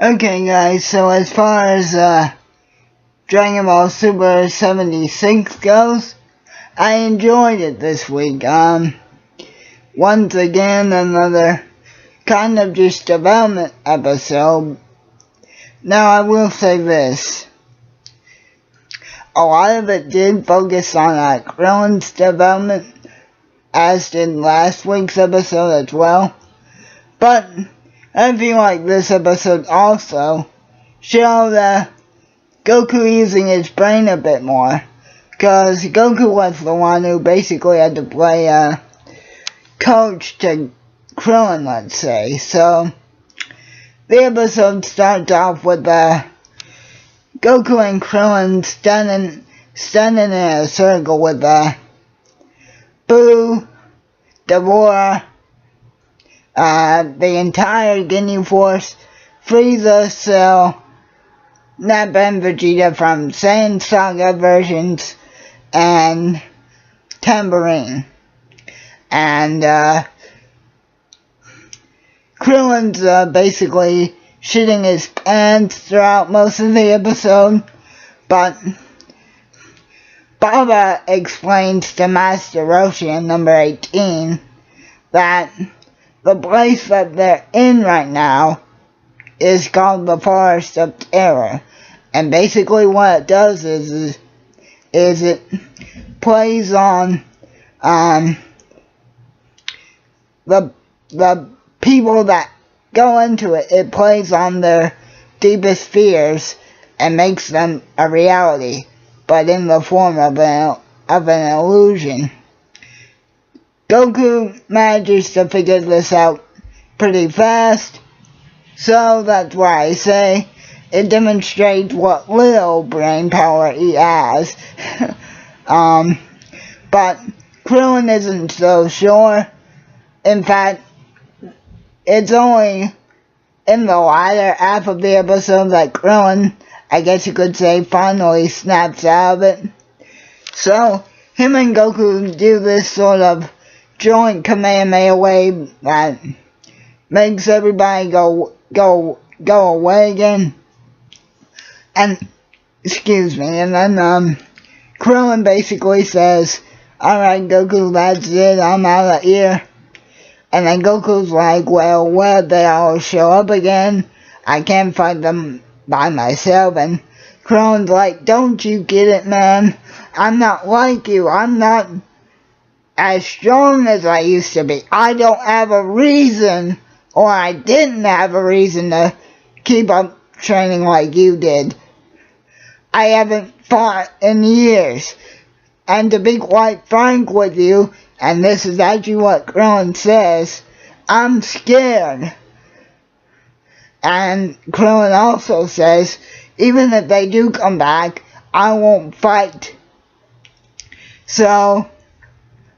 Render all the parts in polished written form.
Okay guys, so as far as Dragon Ball Super 76 goes, I enjoyed it this week. Once again, another kind of just development episode. Now I will say this. A lot of it did focus on Krillin's development, as did last week's episode as well. But I feel like this episode also showed Goku using his brain a bit more. Because Goku was the one who basically had to play coach to Krillin, let's say. So the episode starts off with Goku and Krillin standing in a circle with Boo, Devora, the entire Ginyu Force, Frieza, Cell, Nappa and Vegeta from Saiyan Saga versions, and Tambourine. And Krillin's basically shitting his pants throughout most of the episode, but Baba explains to Master Roshi in number 18 that the place that they're in right now is called the Forest of Terror. And basically what it does is it plays on the people that go into it. It plays on their deepest fears and makes them a reality, but in the form of an illusion. Goku manages to figure this out pretty fast, so that's why I say it demonstrates what little brain power he has. But Krillin isn't so sure. In fact, it's only in the latter half of the episode that Krillin, I guess you could say, finally snaps out of it. So him and Goku do this sort of joint Kamehameha wave that makes everybody go away again. And excuse me, and then Krillin basically says, "Alright Goku, that's it, I'm out of here." And then Goku's like, well, where'd they all show up again? I can't fight them by myself. And Krillin's like, don't you get it, man? I'm not like you. I'm not as strong as I used to be. I don't have a reason, or I didn't have a reason to keep up training like you did. I haven't fought in years. And to be quite frank with you, and this is actually what Krillin says, I'm scared. And Krillin also says, even if they do come back, I won't fight. So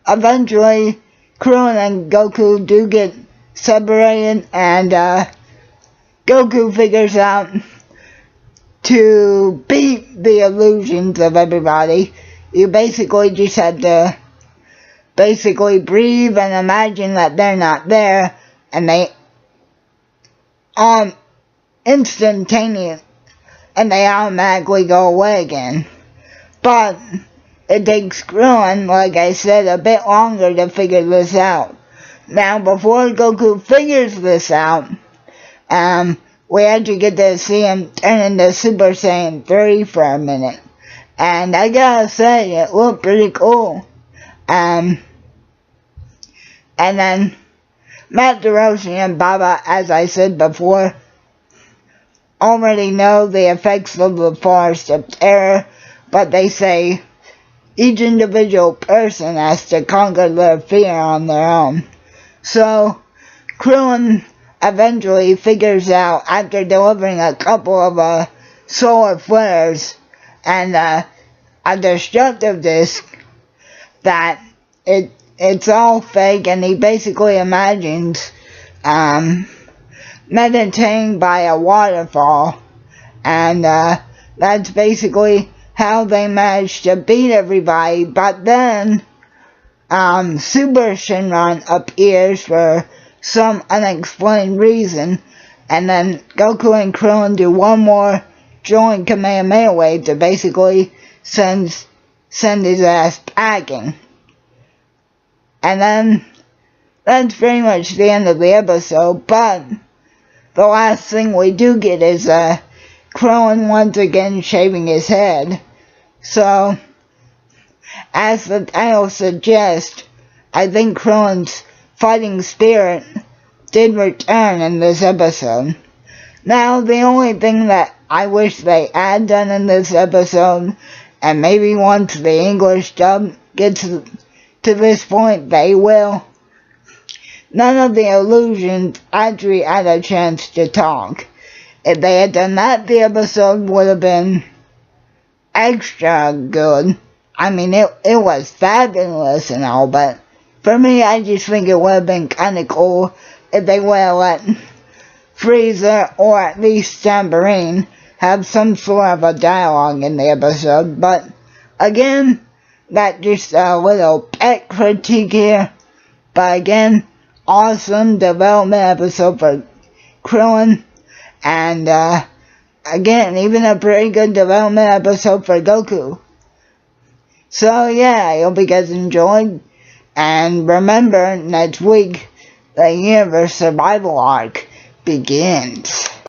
eventually, Krillin and Goku do get separated, and Goku figures out to beat the illusions of everybody. You basically just have to basically breathe and imagine that they're not there, and they instantaneous, and they automatically go away again. But it takes Krillin, like I said, a bit longer to figure this out. Now, before Goku figures this out, we actually get to see him turn into Super Saiyan 3 for a minute. And I gotta say, it looked pretty cool. And then Master Roshi and Baba, as I said before, already know the effects of the Forest of Terror, but they say each individual person has to conquer their fear on their own. So Krillin eventually figures out, after delivering a couple of solar flares and a destructive disc, that it's all fake, and he basically imagines meditating by a waterfall, and that's basically how they managed to beat everybody. But then Super Shenron appears for some unexplained reason, and then Goku and Krillin do one more joint Kamehameha wave to basically send his ass packing. And then that's pretty much the end of the episode, but the last thing we do get is Krillin once again shaving his head. So, as the title suggests, I think Krillin's fighting spirit did return in this episode. Now, the only thing that I wish they had done in this episode, and maybe once the English dub gets to this point, they will, none of the illusions actually had a chance to talk. If they had done that, the episode would have been extra good. I mean, it was fabulous and all, but for me, I just think it would have been kind of cool if they would have let Frieza, or at least Tambourine, have some sort of a dialogue in the episode. But again, that's just a little pet critique here. But again, awesome development episode for Krillin. And again, even a pretty good development episode for Goku. So yeah, I hope you guys enjoyed. And remember, next week, the Universe Survival Arc begins.